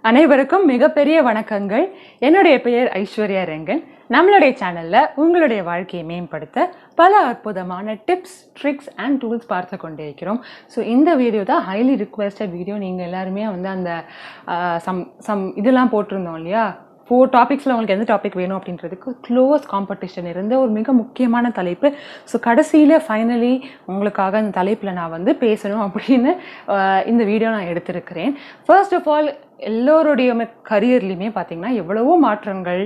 அனைவருக்கும் மிகப்பெரிய வணக்கங்கள். என்னுடைய பெயர் ஐஸ்வர்யா ரெங்கன். நம்மளுடைய சேனலில் உங்களுடைய வாழ்க்கையை மேம்படுத்த பல அற்புதமான டிப்ஸ், ட்ரிக்ஸ் அண்ட் டூல்ஸ் பார்த்து கொண்டே இருக்கிறோம். ஸோ இந்த வீடியோ தான் ஹைலி ரிக்வெஸ்டட் வீடியோ. நீங்கள் எல்லாருமே வந்து அந்த இதெல்லாம் போட்டிருந்தோம் இல்லையா, 4 டாபிக்ஸில் உங்களுக்கு எந்த டாபிக் வேணும் அப்படின்றதுக்கு க்ளோஸ் காம்படிஷன் இருந்த ஒரு மிக முக்கியமான தலைப்பு. ஸோ கடைசியில் ஃபைனலி உங்களுக்காக அந்த தலைப்பில் நான் வந்து பேசணும் அப்படின்னு இந்த வீடியோ நான் எடுத்திருக்கிறேன். ஃபர்ஸ்ட் ஆஃப் ஆல், எல்லோருடைய கரியர்லேயுமே பார்த்திங்கன்னா எவ்வளவோ மாற்றங்கள்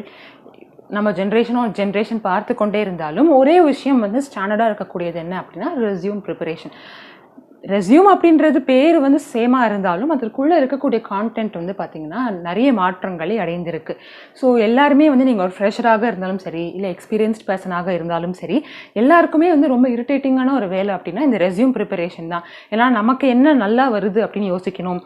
நம்ம ஜென்ரேஷன் பார்த்து கொண்டே இருந்தாலும் ஒரே விஷயம் வந்து ஸ்டாண்டர்டாக இருக்கக்கூடியது என்ன அப்படின்னா ரெஸ்யூம் ப்ரிப்பரேஷன். ரெஸ்யூம் அப்படின்றது பேர் வந்து சேமாக இருந்தாலும் அதற்குள்ளே இருக்கக்கூடிய கான்டென்ட் வந்து பார்த்திங்கன்னா நிறைய மாற்றங்களை அடைந்திருக்கு. ஸோ எல்லாருமே வந்து நீங்கள் ஒரு ஃப்ரெஷராக இருந்தாலும் சரி, இல்லை எக்ஸ்பீரியன்ஸ்ட் பர்சனாக இருந்தாலும் சரி, எல்லாருக்குமே வந்து ரொம்ப இரிட்டேட்டிங்கான ஒரு வேலை அப்படின்னா இந்த ரெஸ்யூம் ப்ரிப்பரேஷன் தான். ஏன்னா நமக்கு என்ன நல்லா வருது அப்படின்னு யோசிக்கணும்,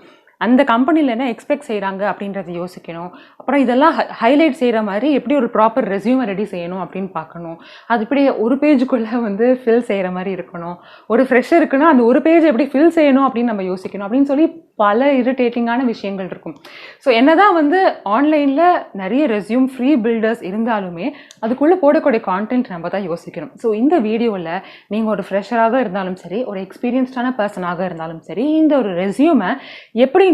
அந்த கம்பெனியில் என்ன எக்ஸ்பெக்ட் செய்கிறாங்க அப்படின்றத யோசிக்கணும், அப்புறம் இதெல்லாம் ஹைலைட் செய்கிற மாதிரி எப்படி ஒரு ப்ராப்பர் ரெஸ்யூமை ரெடி செய்யணும் அப்படின்னு பார்க்கணும். அது இப்படி ஒரு பேஜுக்குள்ளே வந்து ஃபில் செய்கிற மாதிரி இருக்கணும். ஒரு ஃப்ரெஷ் இருக்குன்னா அந்த ஒரு பேஜ் எப்படி ஃபில் செய்யணும் அப்படின்னு நம்ம யோசிக்கணும் அப்படின்னு சொல்லி பல இரிட்டேட்டிங்கான விஷயங்கள் இருக்கும். ஸோ என்னதான் வந்து ஆன்லைனில் நிறைய ரெஸ்யூம் ஃப்ரீ பில்டர்ஸ் இருந்தாலுமே அதுக்குள்ளே போடக்கூடிய கான்டென்ட் நம்ம தான் யோசிக்கணும். ஸோ இந்த வீடியோவில் நீங்கள் ஒரு ஃப்ரெஷராக இருந்தாலும் சரி, ஒரு எக்ஸ்பீரியன்ஸ்டான பர்சனாக இருந்தாலும் சரி, இந்த ஒரு ரெஸ்யூமை எப்படி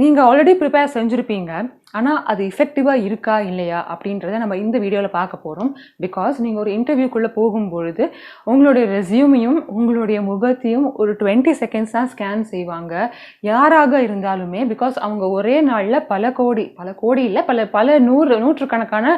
நீங்கள் ஆல்ரெடி ப்ரிப்பேர் செஞ்சுருப்பீங்க, ஆனால் அது எஃபெக்டிவாக இருக்கா இல்லையா அப்படின்றத நம்ம இந்த வீடியோவில் பார்க்க போகிறோம். பிகாஸ் நீங்கள் ஒரு இன்டர்வியூக்குள்ளே போகும்பொழுது உங்களுடைய ரெஸ்யூமையும் உங்களுடைய முகத்தையும் ஒரு 20 செகண்ட்ஸ் தான் ஸ்கேன் செய்வாங்க யாராக இருந்தாலுமே. பிகாஸ் அவங்க ஒரே நாளில் பல கோடி இல்லை பல நூற்றுக்கணக்கான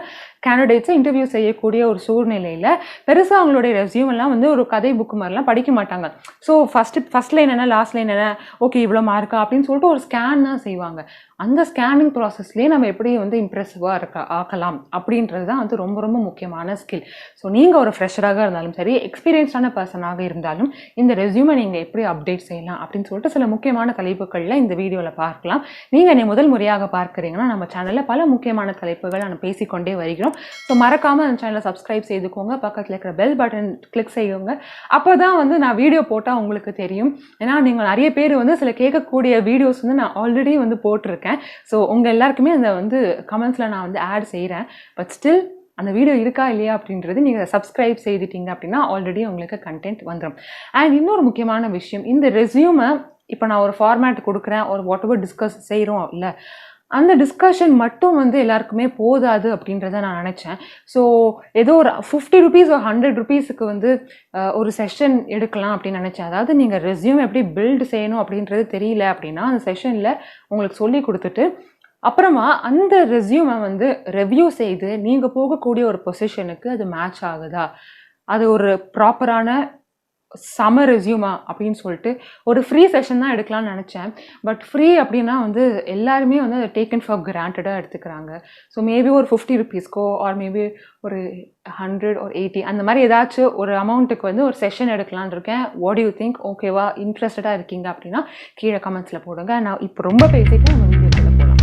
கேண்டிடேட்ஸை இன்டர்வியூ செய்யக்கூடிய ஒரு சூழ்நிலையில் பெருசாக அவங்களுடைய ரெஸ்யூம் எல்லாம் வந்து ஒரு கதை புக்கு மாதிரிலாம் படிக்க மாட்டாங்க. ஸோ ஃபஸ்ட் லைன் என்ன, லாஸ்ட் லைன் என்ன, ஓகே இவ்வளோ மார்க்கா அப்படின்னு சொல்லிட்டு ஒரு ஸ்கேன் தான் செய்வாங்க. அந்த ஸ்கேனிங் ப்ராசஸ்லேயே நம்ம எப்படி வந்து இம்ப்ரெசிவாக ஆக்கலாம் அப்படின்றது தான் வந்து ரொம்ப ரொம்ப முக்கியமான ஸ்கில். ஸோ நீங்கள் ஒரு ஃப்ரெஷராக இருந்தாலும் சரி, எக்ஸ்பீரியன்ஸ்டான பர்சனாக இருந்தாலும் இந்த ரெஸ்யூமை நீங்கள் எப்படி அப்டேட் செய்யலாம் அப்படின்னு சொல்லிட்டு சில முக்கியமான தலைப்புகளில் இந்த வீடியோவில் பார்க்கலாம். நீங்கள் என்னை முதல் முறையாக பார்க்குறீங்கன்னா நம்ம சேனலில் பல முக்கியமான தலைப்புகள் நான் பேசிக்கொண்டே வருகிறோம். ஸோ மறக்காமல் அந்த சேனலை சப்ஸ்கிரைப் செய்துக்கோங்க, பக்கத்தில் இருக்கிற பெல் பட்டன் கிளிக் செய்யுங்க. அப்போ தான் வந்து நான் வீடியோ போட்டால் உங்களுக்கு தெரியும். ஏன்னா நீங்கள் நிறைய பேர் வந்து சில கேட்கக்கூடிய வீடியோஸ் வந்து நான் ஆல்ரெடி வந்து போட்டிருக்கேன். ஸோ உங்கள் எல்லாருக்குமே அந்த வந்து கமெண்ட்ஸில் நான் வந்து ஆட் செய்கிறேன். பட் ஸ்டில் அந்த வீடியோ இருக்கா இல்லையா அப்படின்றது நீங்கள் சப்ஸ்கிரைப் செய்துட்டீங்க அப்படின்னா ஆல்ரெடி உங்களுக்கு கண்டென்ட் வந்துடும். அண்ட் இன்னொரு முக்கியமான விஷயம், இந்த ரெஸ்யூமை இப்போ நான் ஒரு ஃபார்மேட் கொடுக்குறேன், ஒரு வாட் எவர் டிஸ்கஸ் செய்கிறோம் இல்லை, அந்த டிஸ்கஷன் மட்டும் வந்து எல்லாருக்குமே போதாது அப்படின்றத நான் நினச்சேன். ஸோ ஏதோ ஒரு 50 rupees ஒரு 100 rupeesக்கு வந்து ஒரு செஷன் எடுக்கலாம் அப்படின்னு நினச்சேன். அதாவது நீங்கள் ரெஸ்யூம் எப்படி பில்ட் செய்யணும் அப்படின்றது தெரியல அப்படின்னா அந்த செஷனில் உங்களுக்கு சொல்லி கொடுத்துட்டு அப்புறமா அந்த ரெஸ்யூமை வந்து ரெவ்யூ செய்து நீங்கள் போகக்கூடிய ஒரு பொசிஷனுக்கு அது மேட்ச் ஆகுதா, அது ஒரு ப்ராப்பரான சம்மர் ரெஸ்யூமா அப்படின்னு சொல்லிட்டு ஒரு ஃப்ரீ செஷன் தான் எடுக்கலாம்னு நினச்சேன். பட் ஃப்ரீ அப்படின்னா வந்து எல்லாருமே வந்து அதை டேக்கன் ஃபார் கிராண்டடாக எடுத்துக்கிறாங்க. ஸோ மேபி ஒரு 50 rupeesக்கோ ஆர் மேபி ஒரு 100 or 80 அந்த மாதிரி ஏதாச்சும் ஒரு அமௌண்ட்டுக்கு வந்து ஒரு செஷன் எடுக்கலான்னு இருக்கேன். What you think? ஓகேவா? இன்ட்ரெஸ்டடாக இருக்கீங்க அப்படின்னா கீழே கமெண்ட்ஸில் போடுங்க. நான் இப்போ ரொம்ப பேசிட்டு நம்ம வீடியோக்குள்ள போகலாம்.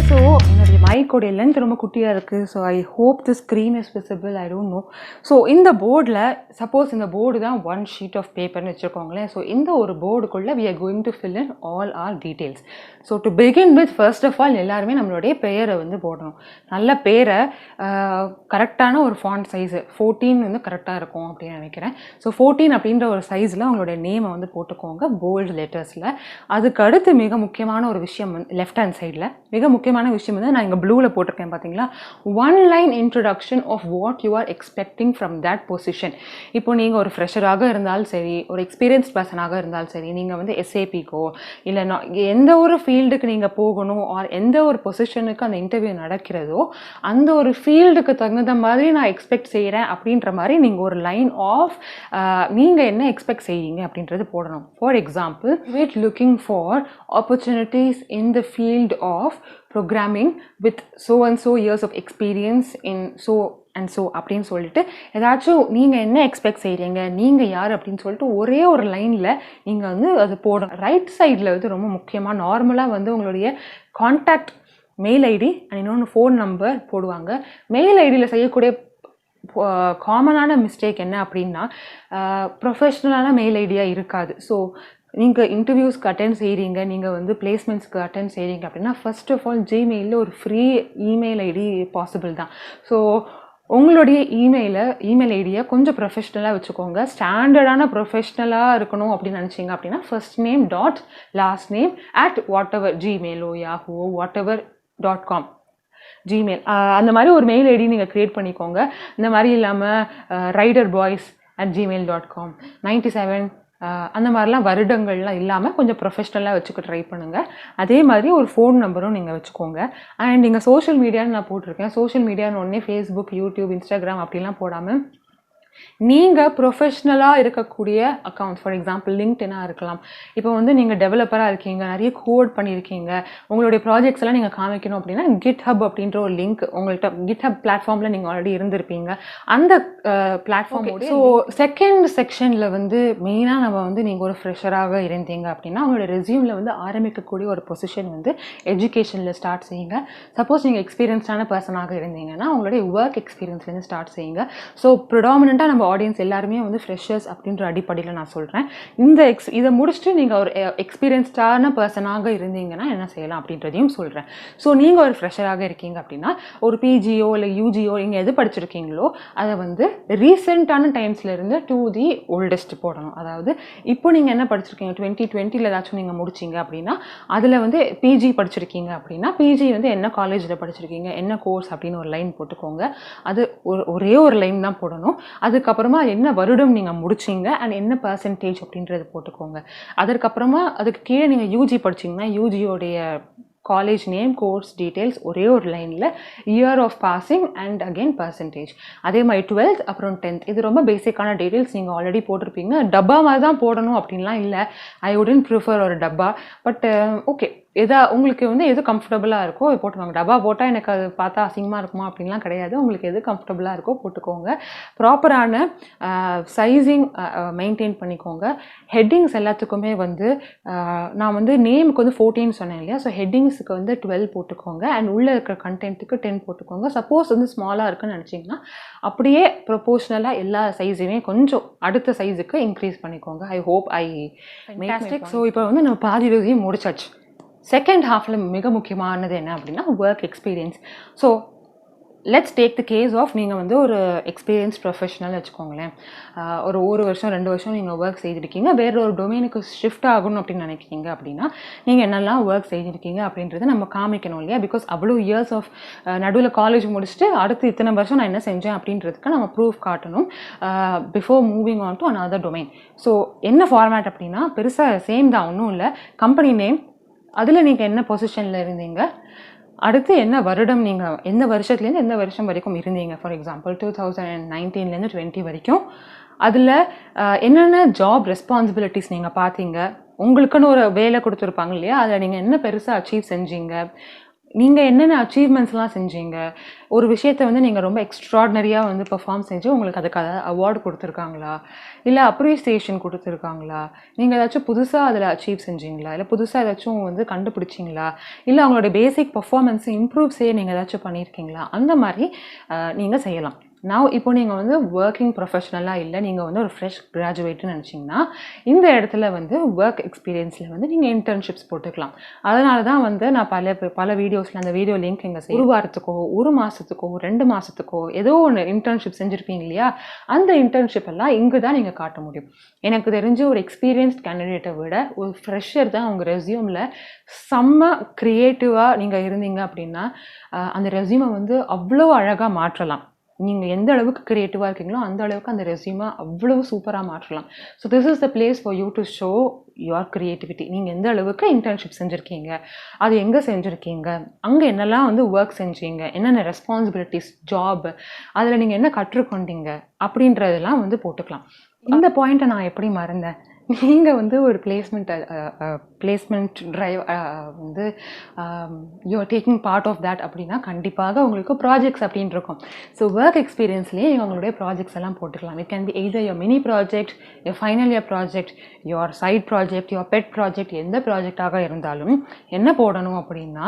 ஸோ என்னுடைய மைக்கோடைய லென்த் ரொம்ப குட்டியாக இருக்குது. So I hope the screen is visible, I don't know. So இந்த போர்டில் சப்போஸ் இந்த போர்டு தான் 1 sheet of பேப்பர்னு வச்சுருக்கோங்களேன். ஸோ இந்த ஒரு போர்டுக்குள்ளே we are going to fill in all our details. So to begin with first of all எல்லாருமே நம்மளுடைய பெயரை வந்து போடணும். நல்ல பேரை கரெக்டான ஒரு ஃபாண்ட் சைஸு 14 வந்து கரெக்டாக இருக்கும் அப்படின்னு நினைக்கிறேன். ஸோ 14 அப்படின்ற ஒரு சைஸில் உங்களுடைய நேமை வந்து போட்டுக்கோங்க போல்டு லெட்டர்ஸில். அதுக்கு அடுத்து மிக முக்கியமான ஒரு விஷயம் வந்து லெஃப்ட் ஹேண்ட் சைடில் மிக முக்கியமான விஷயம் வந்து நான் இங்கே ப்ளூவில் போட்டிருக்கேன் பார்த்தீங்களா, 1 line introduction of what you are expecting from that position. இப்போ நீங்கள் ஒரு ஃப்ரெஷராக இருந்தாலும் சரி, ஒரு எக்ஸ்பீரியன்ஸ்ட் பர்சனாக இருந்தாலும் சரி, நீங்கள் வந்து எஸ்ஏபிக்கோ இல்லை எந்த ஒரு ஃபீல்டுக்கு நீங்கள் போகணும் ஆர் எந்த ஒரு பொசிஷனுக்கு அந்த இன்டர்வியூ நடக்கிறதோ அந்த ஒரு ஃபீல்டுக்கு தகுந்த மாதிரி நான் எக்ஸ்பெக்ட் செய்கிறேன் அப்படின்ற மாதிரி நீங்கள் ஒரு லைன் ஆஃப் நீங்கள் என்ன எக்ஸ்பெக்ட் செய்வீங்க அப்படின்றது போடணும். For example, wait looking for opportunities in the field of programming with so and so years of experience in so and so அப்படின்னு சொல்லிட்டு ஏதாச்சும் நீங்கள் என்ன எக்ஸ்பெக்ட் செய்கிறீங்க, நீங்கள் யார் அப்படின்னு சொல்லிட்டு ஒரே ஒரு லைனில் நீங்கள் வந்து அது போடணும். ரைட் சைடில் வந்து ரொம்ப முக்கியமாக நார்மலாக வந்து உங்களுடைய கான்டாக்ட் மெயில் ஐடி அண்ட் இன்னொன்று ஃபோன் நம்பர் போடுவாங்க. மெயில் ஐடியில் செய்யக்கூடிய காமனான மிஸ்டேக் என்ன அப்படின்னா ப்ரொஃபஷ்னலான மெயில் ஐடியா இருக்காது. ஸோ நீங்கள் இன்டர்வியூஸ்க்கு அட்டென்ட் செய்கிறீங்க, நீங்கள் வந்து பிளேஸ்மெண்ட்ஸ்க்கு அட்டென்ட் செய்கிறீங்க அப்படின்னா ஃபர்ஸ்ட் ஆஃப் ஆல் ஜிமெயிலில் ஒரு ஃப்ரீ இமெயில் ஐடி பாசிபிள் தான். ஸோ உங்களுடைய இமெயில் ஐடியை கொஞ்சம் ப்ரொஃபஷ்னலாக வச்சுக்கோங்க. ஸ்டாண்டர்டான ப்ரொஃபஷ்னலாக இருக்கணும் அப்படின்னு நினச்சிங்க அப்படின்னா first name dot last name @whatever ஜிமெயிலோ யாஹூவோ whatever.com Gmail அந்த மாதிரி ஒரு மெயில் ஐடி நீங்கள் க்ரியேட் பண்ணிக்கோங்க. இந்த மாதிரி இல்லாமல் riderboys@gmail.com 97 அந்த மாதிரிலாம் வருடங்கள்லாம் இல்லாமல் கொஞ்சம் ப்ரொஃபஷ்னலாக வச்சுக்க ட்ரை பண்ணுங்கள். அதே மாதிரி ஒரு ஃபோன் நம்பரும் நீங்கள் வச்சுக்கோங்க. அண்ட் நீங்கள் சோஷியல் மீடியான்னு நான் போட்டிருக்கேன். சோஷியல் மீடியான்னு ஒன்றே ஃபேஸ்புக், யூடியூப், இன்ஸ்டாகிராம் அப்படிலாம் போடாமல் நீங்கள் ப்ரொஃபஷ்னலாக இருக்கக்கூடிய அக்கௌண்ட்ஸ், ஃபார் எக்ஸாம்பிள் லிங்க்டினாக இருக்கலாம். இப்போ வந்து நீங்கள் டெவலப்பராக இருக்கீங்க, நிறைய கோட் பண்ணியிருக்கீங்க, உங்களுடைய ப்ராஜெக்ட்ஸ் எல்லாம் நீங்கள் காமிக்கணும் அப்படின்னா GitHub அப்படின்ற ஒரு லிங்க் உங்கள்கிட்ட GitHub பிளாட்ஃபார்மில் நீங்கள் ஆல்ரெடி இருந்திருப்பீங்க. அந்த பிளாட்ஃபார்மோட ஸோ செகண்ட் செக்ஷனில் வந்து மெயினாக நம்ம வந்து நீங்கள் ஒரு ஃப்ரெஷராக இருந்தீங்க அப்படின்னா உங்களோட ரெஸ்யூமில் வந்து ஆரம்பிக்கக்கூடிய ஒரு பொசிஷன் வந்து எஜுகேஷனில் ஸ்டார்ட் செய்யுங்க. சப்போஸ் நீங்கள் எக்ஸ்பீரியன்ஸ்டான பர்சனாக இருந்தீங்கன்னா உங்களுடைய ஒர்க் எக்ஸ்பீரியன்ஸ்லேருந்து ஸ்டார்ட் செய்யுங்க. ஸோ ப்ரிடாமினண்ட்டாக நம்ம ஆடியன்ஸ் எல்லாருமே வந்து ஃப்ரெஷர்ஸ் அப்படின்ற அடிப்படையில் நான் சொல்கிறேன். இதை முடிச்சுட்டு நீங்கள் ஒரு எக்ஸ்பீரியன்ஸ்டான பர்சனாக இருந்தீங்கன்னா என்ன செய்யலாம் அப்படின்றதையும் சொல்கிறேன். ஸோ நீங்கள் ஒரு ஃப்ரெஷராக இருக்கீங்க அப்படின்னா ஒரு பிஜியோ இல்லை யூஜியோ நீங்கள் எது படிச்சிருக்கீங்களோ அதை வந்து ரீசெண்டான டைம்ஸ்லேருந்து டு தி ஓல்டஸ்ட் போடணும். அதாவது இப்போ நீங்கள் என்ன படிச்சிருக்கீங்க 2020 ஏதாச்சும் நீங்கள் முடிச்சிங்க அப்படின்னா அதில் வந்து பிஜி படிச்சிருக்கீங்க அப்படின்னா பிஜி வந்து என்ன காலேஜில் படிச்சிருக்கீங்க, என்ன கோர்ஸ் அப்படின்னு ஒரு லைன் போட்டுக்கோங்க. அது ஒரே ஒரு லைன் தான் போடணும். அதுக்கப்புறமா என்ன வருடம் நீங்கள் முடிச்சிங்க அண்ட் என்ன பர்சன்டேஜ் அப்படின்றது போட்டுக்கோங்க. அதுக்கப்புறமா அதுக்கு கீழே நீங்கள் யூஜி படிச்சிங்கன்னா யூஜியோடைய காலேஜ் நேம், கோர்ஸ் டீட்டெயில்ஸ் ஒரே ஒரு லைனில், year of passing and again percentage. அதே மாதிரி 12th அப்புறம் 10th இது ரொம்ப பேசிக்கான டீட்டெயில்ஸ் நீங்கள் ஆல்ரெடி போட்டிருப்பீங்க. டப்பா மாதிரி தான் போடணும் அப்படின்லாம் இல்லை. ஐ வுடன்ட் ப்ரிஃபர் ஒரு டப்பா. பட் ஓகே, உங்களுக்கு வந்து எது கம்ஃபர்டபுளாக இருக்கோ போட்டுக்கோங்க. டப்பா போட்டால் எனக்கு அது பார்த்தா அசிங்கமாக இருக்குமா அப்படின்லாம் கிடையாது. உங்களுக்கு எது கம்ஃபர்டபுளாக இருக்கோ போட்டுக்கோங்க. ப்ராப்பரான சைஸிங் மெயின்டைன் பண்ணிக்கோங்க. ஹெட்டிங்ஸ் எல்லாத்துக்குமே வந்து நான் வந்து நேமுக்கு வந்து 14 சொன்னேன் இல்லையா, ஸோ ஹெட்டிங்ஸுக்கு வந்து 12 போட்டுக்கோங்க அண்ட் உள்ளே இருக்கிற கண்டென்ட்டுக்கு 10 போட்டுக்கோங்க. சப்போஸ் வந்து ஸ்மாலாக இருக்குன்னு நினச்சிங்கன்னா அப்படியே ப்ரொபோஷ்னலாக எல்லா சைஸுமே கொஞ்சம் அடுத்த சைஸுக்கு இன்க்ரீஸ் பண்ணிக்கோங்க. I hope I make. So இப்போ வந்து நம்ம பாதி ரெஸ்யூம் முடிச்சாச்சு. செகண்ட் ஹாஃபில் மிக முக்கியமானது என்ன அப்படின்னா work experience. So let's take the case of நீங்கள் வந்து ஒரு எக்ஸ்பீரியன்ஸ் ப்ரொஃபஷனல் வச்சுக்கோங்களேன். ஒரு வருஷம் 2 வருஷம் நீங்கள் ஒர்க் செய்திருக்கீங்க, வேறு ஒரு டொமைனுக்கு ஷிஃப்ட் ஆகணும் அப்படின்னு நினைக்கிறீங்க அப்படின்னா நீங்கள் என்னெல்லாம் ஒர்க் செய்திருக்கீங்க அப்படின்றத நம்ம காமிக்கணும் இல்லையா. பிகாஸ் அவ்வளோ இயர்ஸ் ஆஃப் நடுவில் காலேஜ் முடிச்சுட்டு அடுத்து இத்தனை வருஷம் நான் என்ன செஞ்சேன் அப்படின்றதுக்கு நம்ம ப்ரூஃப் காட்டணும் before moving on to another domain. So என்ன ஃபார்மேட் அப்படின்னா பெருசாக சேம் தான், ஒன்றும் இல்லை. கம்பெனி நேம், அதில் நீங்கள் என்ன பொசிஷனில் இருந்தீங்க, அடுத்து என்ன வருடம் நீங்கள் எந்த வருஷத்துலேருந்து எந்த வருஷம் வரைக்கும் இருந்தீங்க, ஃபார் எக்ஸாம்பிள் 2019 20 வரைக்கும், அதில் என்னென்ன ஜாப் ரெஸ்பான்சிபிலிட்டிஸ் நீங்கள் பார்த்தீங்க, உங்களுக்குன்னு ஒரு வேலை கொடுத்துருப்பாங்க இல்லையா, அதில் நீங்கள் என்ன பெருசாக அச்சீவ் செஞ்சீங்க, நீங்கள் என்னென்ன அச்சீவ்மெண்ட்ஸ்லாம் செஞ்சீங்க, ஒரு விஷயத்தை வந்து நீங்கள் ரொம்ப எக்ஸ்ட்ராடினரியாக வந்து பெர்ஃபார்ம் செஞ்சு உங்களுக்கு அதுக்காக அவார்டு கொடுத்துருக்காங்களா, இல்லை அப்ரிசியேஷன் கொடுத்துருக்காங்களா, நீங்கள் ஏதாச்சும் புதுசாக அதில் அச்சீவ் செஞ்சீங்களா, இல்லை புதுசாக ஏதாச்சும் வந்து கண்டுபிடிச்சிங்களா, இல்லை அவங்களோட பேசிக் பர்ஃபார்மன்ஸை இம்ப்ரூவ் செய்ய நீங்கள் ஏதாச்சும் பண்ணியிருக்கீங்களா, அந்த மாதிரி நீங்கள் செய்யலாம். நான் இப்போ நீங்கள் வந்து ஒர்க்கிங் ப்ரொஃபஷனலாக இல்லை, நீங்கள் வந்து ஒரு ஃப்ரெஷ் கிராஜுவேட்னு நினச்சிங்கன்னா இந்த இடத்துல வந்து ஒர்க் எக்ஸ்பீரியன்ஸில் வந்து நீங்கள் இன்டர்ன்ஷிப்ஸ் போட்டுக்கலாம். அதனால தான் வந்து நான் பல வீடியோஸில் அந்த வீடியோ லிங்க் எங்கே ஒரு வாரத்துக்கோ 1 மாதத்துக்கோ 2 மாதத்துக்கோ ஏதோ ஒன்று இன்டர்ன்ஷிப் செஞ்சுருப்பீங்க இல்லையா, அந்த இன்டர்ன்ஷிப் எல்லாம் இங்கே தான் நீங்கள் காட்ட முடியும். எனக்கு தெரிஞ்ச ஒரு எக்ஸ்பீரியன்ஸ்ட் கேண்டிடேட்டை விட ஒரு ஃப்ரெஷர் தான் உங்கள் ரெஸ்யூமில் செம்ம க்ரியேட்டிவாக நீங்கள் இருந்தீங்க அப்படின்னா அந்த ரெஸ்யூமை வந்து அவ்வளோ அழகாக மாற்றலாம். நீங்கள் எந்த அளவுக்கு க்ரியேட்டிவாக இருக்கீங்களோ அந்த அளவுக்கு அந்த ரெஸ்யூமை அவ்வளவு சூப்பராக மாற்றலாம். So this is the place for you to show your creativity. நீங்கள் எந்த அளவுக்கு இன்டர்ன்ஷிப் செஞ்சுருக்கீங்க, அது எங்கே செஞ்சுருக்கீங்க, அங்கே என்னெல்லாம் வந்து ஒர்க் செஞ்சீங்க, என்னென்ன ரெஸ்பான்சிபிலிட்டிஸ், ஜாப், அதில் நீங்கள் என்ன கற்றுக்கொண்டீங்க அப்படின்றதெல்லாம் வந்து போட்டுக்கலாம். இந்த பாயிண்ட்டை நான் எப்படி மறந்தேன், நீங்கள் வந்து ஒரு பிளேஸ்மெண்ட் ட்ரைவ் வந்து you're taking part of that அப்படின்னா கண்டிப்பாக உங்களுக்கு ப்ராஜெக்ட்ஸ் அப்படின்னு இருக்கும். ஸோ ஒர்க் எக்ஸ்பீரியன்ஸ்லேயே நீங்கள் உங்களுடைய ப்ராஜெக்ட்ஸ் எல்லாம் போட்டுக்கலாம். It can be either your mini project, your final year project, your side project, your pet project, எந்த ப்ராஜெக்டாக இருந்தாலும் என்ன போடணும் அப்படின்னா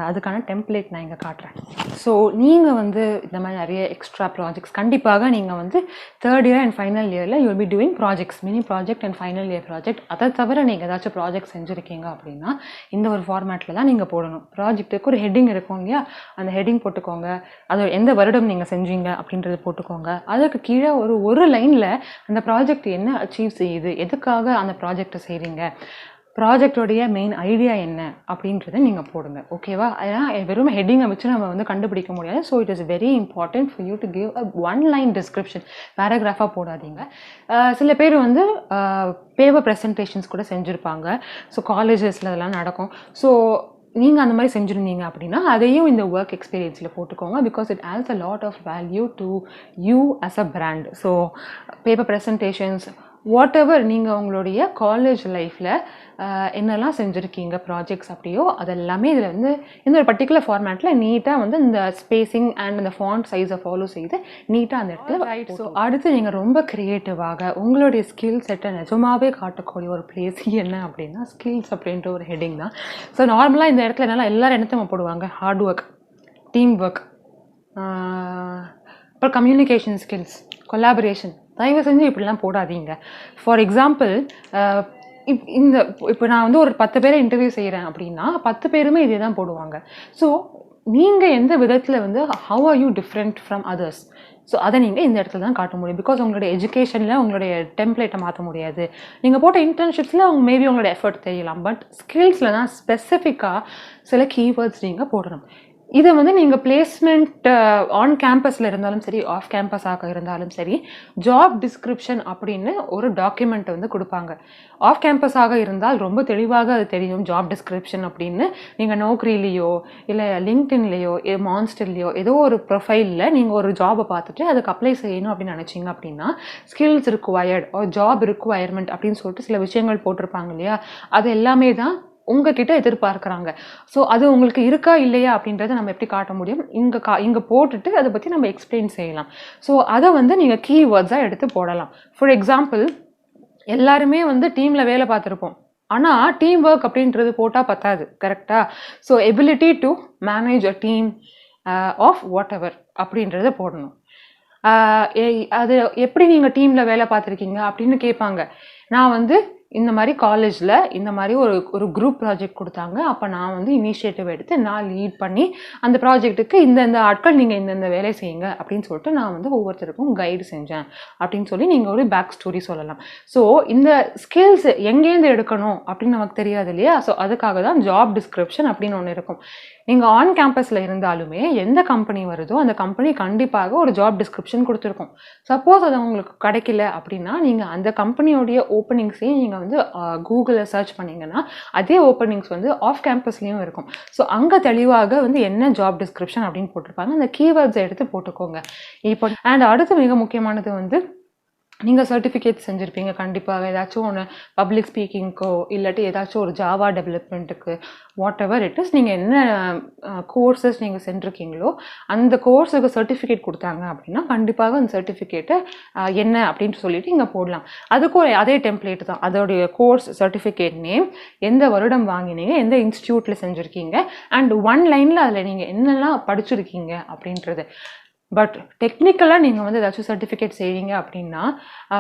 அதுக்கான டெம்ப்ளேட் நான் இங்கே காட்டுறேன். ஸோ நீங்கள் வந்து இந்த மாதிரி நிறைய எக்ஸ்ட்ரா ப்ராஜெக்ட்ஸ் கண்டிப்பாக நீங்கள் வந்து தேர்ட் இயர் அண்ட் ஃபைனல் இயரில் you will be doing projects, mini project and final year project. அதை தவிர நீங்கள் ஏதாச்சும் ப்ராஜெக்ட் செஞ்சுருக்கீங்க அப்படின்னா இந்த ஒரு ஃபார்மேட்டில் தான் நீங்கள் போடணும். ப்ராஜெக்ட்டுக்கு ஒரு ஹெட்டிங் இருக்கும் இல்லையா, அந்த ஹெட்டிங் போட்டுக்கோங்க. அது எந்த வருடம் நீங்கள் செஞ்சீங்க அப்படின்றது போட்டுக்கோங்க. அதுக்கு கீழே ஒரு லைனில் அந்த ப்ராஜெக்ட் என்ன அச்சீவ் செய்யுது, எதுக்காக அந்த ப்ராஜெக்டை செய்கிறீங்க, ப்ராஜெக்டோடைய மெயின் ஐடியா என்ன அப்படின்றத நீங்கள் போடுங்க. ஓகேவா? ஏன்னா வெறும் ஹெட்டிங்கை வச்சு நம்ம வந்து கண்டுபிடிக்க முடியாது. So it is very important for you to give a one line description. பேராகிராஃபாக போடாதீங்க. சில பேர் வந்து பேப்பர் ப்ரெசன்டேஷன்ஸ் கூட செஞ்சுருப்பாங்க. ஸோ காலேஜஸில் அதெல்லாம் நடக்கும். ஸோ நீங்கள் அந்த மாதிரி செஞ்சுருந்தீங்க அப்படின்னா அதையும் இந்த ஒர்க் எக்ஸ்பீரியன்ஸில் போட்டுக்கோங்க. Because it adds a lot of value to you as a brand. So paper presentations whatever நீங்கள் உங்களுடைய காலேஜ் லைஃப்பில் என்னெல்லாம் செஞ்சுருக்கீங்க ப்ராஜெக்ட்ஸ் அப்படியோ அதெல்லாமே இதில் வந்து இந்த ஒரு பர்டிகுலர் ஃபார்மேட்டில் நீட்டாக வந்து இந்த ஸ்பேசிங் அண்ட் இந்த ஃபாண்ட் சைஸை ஃபாலோ செய்து நீட்டாக அந்த இடத்துல ரைட். ஸோ அடுத்து நீங்கள் ரொம்ப க்ரியேட்டிவாக உங்களுடைய ஸ்கில் செட்டை நிஜமாகவே காட்டக்கூடிய ஒரு பிளேஸ் என்ன அப்படின்னா ஸ்கில்ஸ் அப்படின்ற ஒரு ஹெட்டிங் தான். ஸோ நார்மலாக இந்த இடத்துல என்னெல்லாம் எல்லோரும் என்னத்தை போடுவாங்க, ஹார்ட் ஒர்க், டீம் ஒர்க், அப்புறம் கம்யூனிகேஷன் ஸ்கில்ஸ், கொலாபரேஷன். தயவு செஞ்சு இப்படிலாம் போடாதீங்க. ஃபார் எக்ஸாம்பிள் இப்போ நான் வந்து ஒரு 10 பேரை இன்டர்வியூ செய்கிறேன் அப்படின்னா 10 பேருமே இதே தான் போடுவாங்க. ஸோ நீங்கள் எந்த விதத்தில் வந்து how are you different from others, so அதை நீங்கள் இந்த இடத்துல தான் காட்ட முடியும். பிகாஸ் உங்களுடைய எஜுகேஷனில் உங்களுடைய டெம்ப்ளேட்டை மாற்ற முடியாது. நீங்கள் போட்ட இன்டர்ன்ஷிப்ஸில் மேபி உங்களோட எஃபர்ட் தெரியலாம். பட் ஸ்கில்ஸில் தான் ஸ்பெசிஃபிக்காக சில கீவேர்ட்ஸ் நீங்கள் போடணும். இதை வந்து நீங்கள் பிளேஸ்மெண்ட் ஆன் கேம்பஸில் இருந்தாலும் சரி, ஆஃப் கேம்பஸாக இருந்தாலும் சரி, ஜாப் டிஸ்கிரிப்ஷன் அப்படின்னு ஒரு டாக்குமெண்ட் வந்து கொடுப்பாங்க. ஆஃப் கேம்பஸாக இருந்தால் ரொம்ப தெளிவாக அது தெரியும் ஜாப் டிஸ்கிரிப்ஷன் அப்படின்னு. நீங்கள் நோக்ரிலேயோ இல்லை லிங்க்டின்லேயோ மான்ஸ்டர்லேயோ ஏதோ ஒரு ப்ரொஃபைலில் நீங்கள் ஒரு ஜாபை பார்த்துட்டு அதுக்கு அப்ளை செய்யணும் அப்படின்னு நினச்சிங்க அப்படின்னா skills required or job requirement அப்படின்னு சொல்லிட்டு சில விஷயங்கள் போட்டிருப்பாங்க இல்லையா, அது எல்லாமே தான் உங்ககிட்ட எதிர்பார்க்குறாங்க. ஸோ அது உங்களுக்கு இருக்கா இல்லையா அப்படின்றத நம்ம எப்படி காட்ட முடியும், இங்கே போட்டுட்டு அதை பற்றி நம்ம எக்ஸ்பிளைன் செய்யலாம். ஸோ அதை வந்து நீங்கள் கீவேர்ட்ஸாக எடுத்து போடலாம். ஃபார் எக்ஸாம்பிள் எல்லாருமே வந்து டீமில் வேலை பார்த்துருப்போம், ஆனால் டீம் ஒர்க் அப்படின்றது போட்டால் பத்தாது. கரெக்டாக? So ability to manage a team of whatever அப்படின்றத போடணும். அது எப்படி நீங்கள் டீமில் வேலை பார்த்துருக்கீங்க அப்படின்னு கேட்பாங்க. நான் வந்து இந்த மாதிரி காலேஜில் இந்த மாதிரி ஒரு குரூப் ப்ராஜெக்ட் கொடுத்தாங்க. அப்போ நான் வந்து இனிஷியேட்டிவ் எடுத்து நான் லீட் பண்ணி அந்த ப்ராஜெக்ட்டுக்கு இந்தந்த ஆட்கள் நீங்கள் இந்தந்த வேலை செய்யுங்க அப்படின்னு சொல்லிட்டு நான் வந்து ஒவ்வொருத்தருக்கும் கைடு செஞ்சேன் அப்படின்னு சொல்லி நீங்கள் ஒரு பேக் ஸ்டோரி சொல்லலாம். ஸோ இந்த ஸ்கில்ஸ் எங்கேருந்து எடுக்கணும் அப்படின்னு நமக்கு தெரியாது இல்லையா. ஸோ அதுக்காக தான் ஜாப் டிஸ்கிரிப்ஷன் அப்படின்னு ஒன்று இருக்கும். நீங்கள் ஆன் கேம்பஸில் இருந்தாலுமே எந்த கம்பெனி வருதோ அந்த கம்பெனி கண்டிப்பாக ஒரு ஜாப் டிஸ்கிரிப்ஷன் கொடுத்துருக்கும். சப்போஸ் அது உங்களுக்கு கிடைக்கல அப்படின்னா நீங்கள் அந்த கம்பெனியோடைய ஓப்பனிங்ஸையும் நீங்கள் வந்து கூகுளில் சர்ச் பண்ணிங்கன்னா அதே ஓப்பனிங்ஸ் வந்து ஆஃப் கேம்பஸ்லேயும் இருக்கும். ஸோ அங்கே தெளிவாக வந்து என்ன ஜாப் டிஸ்கிரிப்ஷன் அப்படின்னு போட்டிருப்பாங்க. அந்த கீவேர்ட்ஸை எடுத்து போட்டுக்கோங்க. இப்போ அண்ட் அடுத்து மிக முக்கியமானது வந்து நீங்கள் சர்டிஃபிகேட் செஞ்சுருப்பீங்க கண்டிப்பாக. ஏதாச்சும் ஒன்று பப்ளிக் ஸ்பீக்கிங்க்கோ இல்லாட்டி ஏதாச்சும் ஒரு ஜாவா டெவலப்மெண்ட்டுக்கு வாட் எவர் இட் இஸ், நீங்கள் என்ன கோர்சஸ் நீங்கள் சென்றிருக்கீங்களோ அந்த கோர்ஸுக்கு சர்டிஃபிகேட் கொடுத்தாங்க அப்படின்னா கண்டிப்பாக அந்த சர்டிஃபிகேட்டை என்ன அப்படின்னு சொல்லிட்டு இங்கே போடலாம். அதுக்கும் அதே டெம்ப்ளேட் தான். அதோடைய கோர்ஸ் சர்டிஃபிகேட் நேம், எந்த வருடம் வாங்கினீங்க, எந்த இன்ஸ்டியூட்டில் செஞ்சுருக்கீங்க, அண்ட் ஒன் லைனில் அதில் நீங்கள் என்னெல்லாம் படிச்சிருக்கீங்க அப்படின்றது. பட் டெக்னிக்கலாக நீங்கள் வந்து ஏதாச்சும் சர்டிஃபிகேட் செய்கிறீங்க அப்படின்னா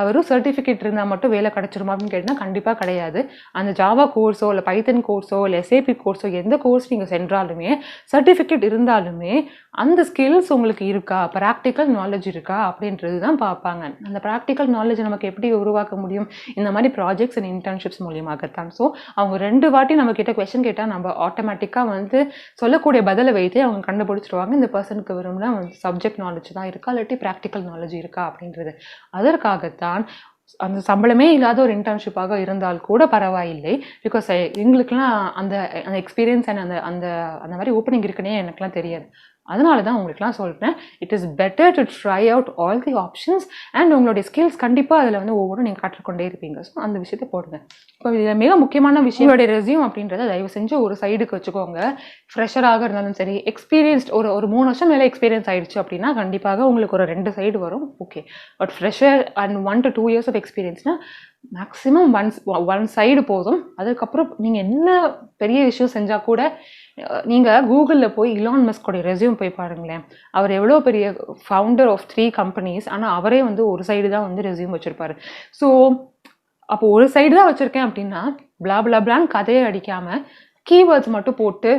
வெறும் சர்டிஃபிகேட் இருந்தால் மட்டும் வேலை கிடச்சிருமா அப்படின்னு கேட்டால் கண்டிப்பாக கிடையாது. அந்த ஜாவா கோர்ஸோ இல்லை பைத்தன் கோர்ஸோ இல்லை எஸ்ஏபி கோர்ஸோ எந்த கோர்ஸ் நீங்கள் சென்றாலுமே சர்டிஃபிகேட் இருந்தாலுமே அந்த ஸ்கில்ஸ் உங்களுக்கு இருக்கா, ப்ராக்டிக்கல் நாலேஜ் இருக்கா அப்படின்றது தான் பார்ப்பாங்க. அந்த ப்ராக்டிக்கல் நாலேஜ் நமக்கு எப்படி உருவாக்க முடியும், இந்த மாதிரி ப்ராஜெக்ட்ஸ் அண்ட் இன்டர்ன்ஷிப்ஸ் மூலியமாகத்தான். ஸோ அவங்க 2 வாட்டி நம்ம கிட்ட கொஸ்டின் கேட்டால் நம்ம ஆட்டோமேட்டிக்காக வந்து சொல்லக்கூடிய பதிலை வைத்து அவங்க கண்டுபிடிச்சிருவாங்க இந்த பர்சனுக்கு விரும்பினா வந்து சப்ஜெக்ட் நாலேஜ் தான் இருக்கா இல்லாட்டி ப்ராக்டிக்கல் நாலேஜ் இருக்கா அப்படின்றது. அதற்காகத்தான் அந்த சம்பளமே இல்லாத ஒரு இன்டர்ன்ஷிப்பாக இருந்தால் கூட பரவாயில்லை. பிகாஸ் எங்களுக்குலாம் அந்த எக்ஸ்பீரியன்ஸ் அண்ட் அந்த அந்த அந்த மாதிரி ஓப்பனிங் இருக்குன்னே எனக்குலாம் தெரியாது. அதனால தான் உங்களுக்குலாம் சொல்கிறேன், it is better to try out all the options and உங்களுடைய ஸ்கில்ஸ் கண்டிப்பாக அதில் வந்து ஒவ்வொன்றும் நீங்கள் கற்றுக்கொண்டே இருப்பீங்க. ஸோ அந்த விஷயத்தை போடுங்க. இப்போ இதில் மிக முக்கியமான விஷயம் உங்களுடைய ரெஸ்யூம் அப்படின்றத தயவு செஞ்சு ஒரு சைடுக்கு வச்சுக்கோங்க. ஃப்ரெஷராக இருந்தாலும் சரி, எக்ஸ்பீரியன்ஸ்ட் ஒரு 3 வருஷம் மேலே எக்ஸ்பீரியன்ஸ் ஆகிடுச்சு அப்படின்னா கண்டிப்பாக உங்களுக்கு ஒரு 2 சைடு வரும். Okay. But fresher and 1 to 2 years of எக்ஸ்பீரியன்ஸ்னால் மேக்ஸிமம் ஒன் சைடு போதும். அதுக்கப்புறம் நீங்கள் என்ன பெரிய விஷயம் செஞ்சால் கூட நீங்கள் கூகுளில் போய் இலான் மஸ்கோடைய ரெஸ்யூம் போய் பாருங்களேன். அவர் எவ்வளோ பெரிய ஃபவுண்டர் ஆஃப் 3 கம்பெனிஸ், ஆனால் அவரே வந்து ஒரு சைடு தான் வந்து ரெஸ்யூம் வச்சுருப்பாரு. ஸோ அப்போ ஒரு சைடு தான் வச்சுருக்கேன் அப்படின்னா பிளா பிளா பிளான்னு கதையை அடிக்காமல் கீவேர்ட்ஸ் மட்டும் போட்டு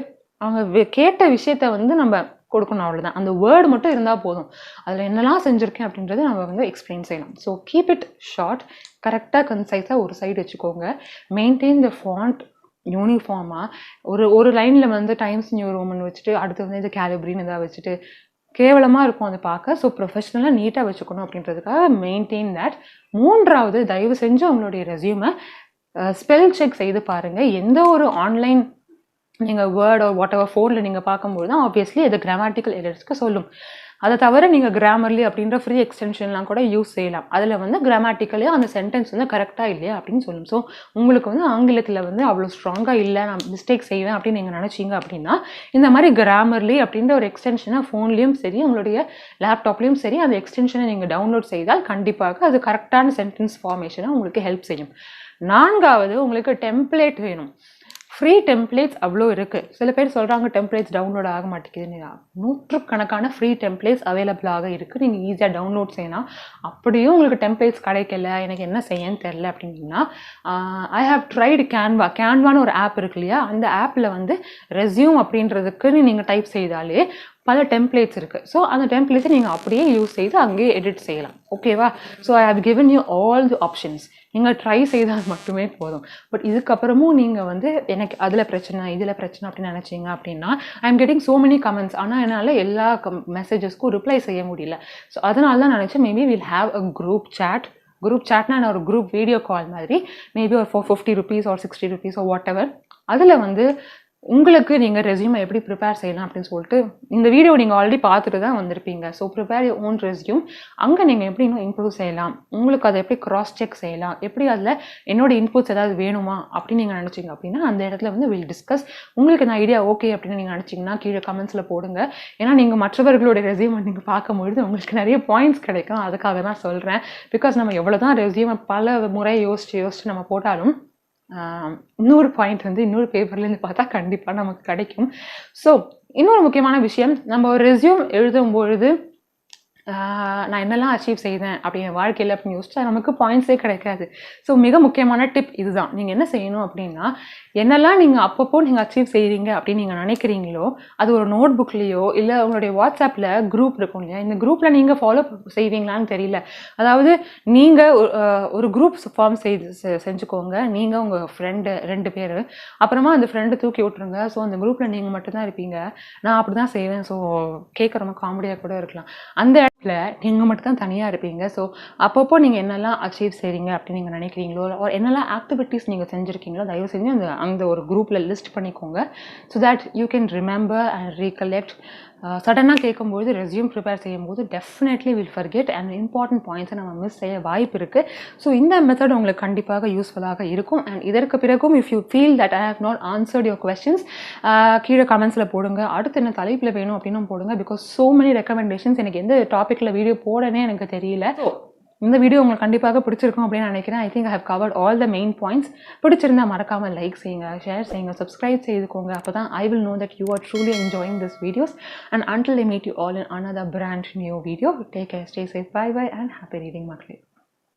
அவங்க கேட்ட விஷயத்த வந்து நம்ம கொடுக்கணும், அவ்வளோதான். அந்த வேர்டு மட்டும் இருந்தால் போதும். அதில் என்னெல்லாம் செஞ்சுருக்கேன் அப்படின்றது நம்ம வந்து எக்ஸ்பிளைன் செய்யலாம். ஸோ கீப் இட் ஷார்ட், கரெக்டாக கன்சைஸாக ஒரு சைடு வச்சுக்கோங்க. மெயின்டைன் த ஃபாண்ட் யூனிஃபார்மாக. ஒரு லைனில் வந்து டைம்ஸ் நியூ ரோமன் வச்சுட்டு அடுத்து வந்து இது கேலிப்ரின்னு இதாக வச்சுட்டு கேவலமாக இருக்கும் அதை பார்க்க. ஸோ ப்ரொஃபஷ்னலாக நீட்டாக வச்சுக்கணும் அப்படின்றதுக்காக மெயின்டைன் தட். 3வது, தயவு செஞ்சு உங்களுடைய ரெஸ்யூமை ஸ்பெல் செக் செய்து பாருங்கள். எந்த ஒரு ஆன்லைன் நீங்கள் வேர்ட் ஆர் வாட் எவர் ஃபோனில் நீங்கள் பார்க்கும்போது தான் ஆப்வியஸ்லி அது கிராமட்டிக்கல் எரர்ஸ்க்கு சொல்லும். அதை தவிர நீங்கள் கிராமர்லி அப்படின்ற ஃப்ரீ எக்ஸ்டென்ஷன்லாம் கூட யூஸ் செய்யலாம். அதில் வந்து கிராமட்டிக்கலே அந்த சென்டென்ஸ் வந்து கரெக்டாக இல்லையா அப்படின்னு சொல்லும். ஸோ உங்களுக்கு வந்து ஆங்கிலத்தில் வந்து அவ்வளோ ஸ்ட்ராங்காக இல்லை, நான் மிஸ்டேக் செய்வேன் அப்படின்னு நீங்கள் நினச்சிங்க அப்படின்னா இந்த மாதிரி கிராமர்லி அப்படின்ற ஒரு எக்ஸ்டென்ஷனை ஃபோன்லேயும் சரி உங்களுடைய லேப்டாப்லேயும் சரி அந்த எக்ஸ்டென்ஷனை நீங்கள் டவுன்லோட் செய்தால் கண்டிப்பாக அது கரெக்டான சென்டென்ஸ் ஃபார்மேஷனை உங்களுக்கு ஹெல்ப் செய்யும். 4வது, உங்களுக்கு டெம்ப்ளேட் வேணும். ஃப்ரீ டெம்ப்ளேட்ஸ் அவ்வளோ இருக்குது. சில பேர் சொல்கிறாங்க டெம்ப்ளேட்ஸ் டவுன்லோட் ஆக மாட்டேங்குதுன்னு. 100கணக்கான ஃப்ரீ டெம்ப்ளேட்ஸ் அவைலபிளாக இருக்குது. நீங்கள் ஈஸியாக டவுன்லோட் செய்யலாம். அப்படியும் உங்களுக்கு டெம்ப்ளேட்ஸ் கிடைக்கல, எனக்கு என்ன செய்யன்னு தெரில அப்படின்னா ஐ ஹவ் ட்ரைடு கேன்வான்னு ஒரு ஆப் இருக்கு இல்லையா, அந்த ஆப்பில் வந்து ரெஸ்யூம் அப்படின்றதுக்குன்னு நீங்கள் டைப் செய்தாலே பல டெம்ப்ளேட்ஸ் இருக்குது. ஸோ அந்த டெம்ப்ளேட்ஸை நீங்கள் அப்படியே யூஸ் செய்து அங்கேயே எடிட் செய்யலாம். ஓகேவா? So I have given you all the options. நீங்கள் ட்ரை செய்தால் மட்டுமே போதும். பட் இதுக்கப்புறமும் நீங்கள் வந்து எனக்கு அதில் பிரச்சனை இதில் பிரச்சனை அப்படின்னு நினச்சிங்க அப்படின்னா I am getting so many comments. ஆனால் என்னால் எல்லா மெசேஜஸ்க்கும் ரிப்ளை செய்ய முடியல. ஸோ அதனால தான் நினச்சேன் maybe will have a group சாட்னா நான் ஒரு குரூப் வீடியோ கால் மாதிரி மேபி ஒரு ₹50 or ₹60 or வாட் எவர். அதில் வந்து உங்களுக்கு நீங்கள் ரெஸ்யூமை எப்படி ப்ரிப்பேர் செய்யலாம் அப்படின்னு சொல்லிட்டு இந்த வீடியோ நீங்கள் ஆல்ரெடி பார்த்துட்டு தான் வந்திருப்பீங்க. So prepare your own resume. அங்கே நீங்கள் எப்படி இன்னும் இம்ப்ரூவ் செய்யலாம், உங்களுக்கு அதை எப்படி கிராஸ் செக் செய்யலாம், எப்படி அதில் என்னோட இன்புட்ஸ் ஏதாவது வேணுமா அப்படின்னு நீங்கள் நினச்சிங்க அப்படின்னா அந்த இடத்துல வந்து வில் டிஸ்கஸ். உங்களுக்கு இந்த ஐடியா ஓகே அப்படின்னு நீங்கள் நினச்சிங்கன்னா கீழே கமெண்ட்ஸில் போடுங்க. ஏன்னா நீங்கள் மற்றவர்களுடைய ரெஸ்யூமை நீங்கள் பார்க்கும்பொழுது உங்களுக்கு நிறைய பாயிண்ட்ஸ் கிடைக்கும். அதுக்காக தான் சொல்கிறேன். பிகாஸ் நம்ம எவ்வளோ தான் ரெஸ்யூமை பல முறை யோசிச்சு நம்ம போட்டாலும் இன்னொரு பாயிண்ட் வந்து இன்னொரு பேப்பர்லேருந்து பார்த்தா கண்டிப்பாக நமக்கு கிடைக்கும். ஸோ இன்னொரு முக்கியமான விஷயம், நம்ம ஒரு ரெஸ்யூம் எழுதும்பொழுது நான் என்னெல்லாம் அச்சீவ் செய்தேன் அப்படின்னு வாழ்க்கையில் அப்படின்னு யோசிச்சா நமக்கு பாயிண்ட்ஸே கிடைக்காது. ஸோ மிக முக்கியமான டிப் இதுதான். நீங்கள் என்ன செய்யணும் அப்படின்னா என்னெல்லாம் நீங்கள் அப்பப்போ நீங்கள் அச்சீவ் செய்கிறீங்க அப்படின்னு நீங்கள் நினைக்கிறீங்களோ அது ஒரு நோட் புக்லேயோ இல்லை உங்களுடைய வாட்ஸ்அப்பில் குரூப் இருக்கும் இல்லையா, இந்த குரூப்பில் நீங்கள் ஃபாலோ செய்வீங்களான்னு தெரியல. அதாவது நீங்கள் ஒரு குரூப் ஃபார்ம் செஞ்சுக்கோங்க. நீங்கள் உங்கள் ஃப்ரெண்டு 2 பேர், அப்புறமா அந்த ஃப்ரெண்டு தூக்கி விட்டுருங்க. ஸோ அந்த குரூப்பில் நீங்கள் மட்டும்தான் இருப்பீங்க. நான் அப்படி தான் செய்வேன். ஸோ கேட்க ரொம்ப காமெடியாக கூட இருக்கலாம். அந்த நீங்கள் மட்டும் தான் தனியாக இருப்பீங்க. ஸோ அப்பப்போ நீங்கள் என்னெல்லாம் அச்சீவ் செய்கிறீங்க அப்படின்னு நீங்கள் நினைக்கிறீங்களோ என்னெல்லாம் ஆக்டிவிட்டீஸ் நீங்கள் செஞ்சுருக்கீங்களோ தயவு செஞ்சு அந்த ஒரு குரூப்பில் லிஸ்ட் பண்ணிக்கோங்க. So that you can remember and recollect. சடனாக கேட்கும்போது ரெஸ்யூம் ப்ரிப்பேர் செய்யும்போது definitely will forget and important பாயிண்ட்ஸை நம்ம மிஸ் செய்ய வாய்ப்பு இருக்குது. ஸோ இந்த மெத்தட் உங்களுக்கு கண்டிப்பாக யூஸ்ஃபுல்லாக இருக்கும். அண்ட் இதற்கு பிறகும் if you feel that I have not answered your questions கீழே கமெண்ட்ஸில் போடுங்க. அடுத்து என்ன தலைப்பில் வேணும் அப்படின்னு போடுங்க. பிகாஸ் ஸோ மெனி ரெக்கமெண்டேஷன்ஸ், எனக்கு எந்த டாப்பிக்கில் வீடியோ போடனே எனக்கு தெரியல. ஸோ இந்த வீடியோ உங்களுக்கு கண்டிப்பாக பிடிச்சிருக்கும் அப்படின்னு நினைக்கிறேன். I think I have covered all the main points. பிடிச்சிருந்தா மறக்காமல் லைக் செய்யுங்க, ஷேர் செய்யுங்க, சப்ஸ்கிரைப் செய்துக்கோங்க. அப்போ தான் I will know that you are truly enjoying this videos. And until I meet you all in another brand new video, take care, stay safe, bye bye and happy reading மக்களே.